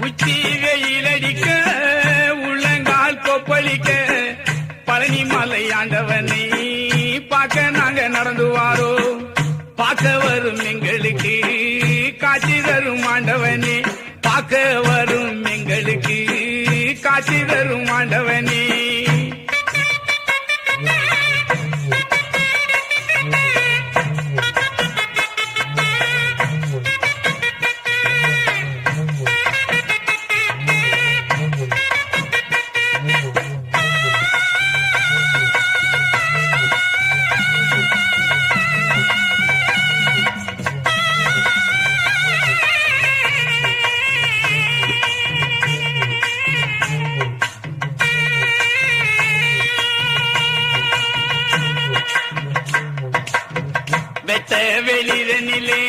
உச்சி வெயிலடிக்க உள்ளங்கால் கொப்பளிக்க பழனி மலை ஆண்டவனை பார்க்க நாங்க நடந்து வாரோ. பார்க்க வரும் எங்களுக்கு காட்சி தரும் ஆண்டவனே, பார்க்க வரும் எங்களுக்கு காட்சி தரும் ஆண்டவனே. வெட்ட வெளிதனிலே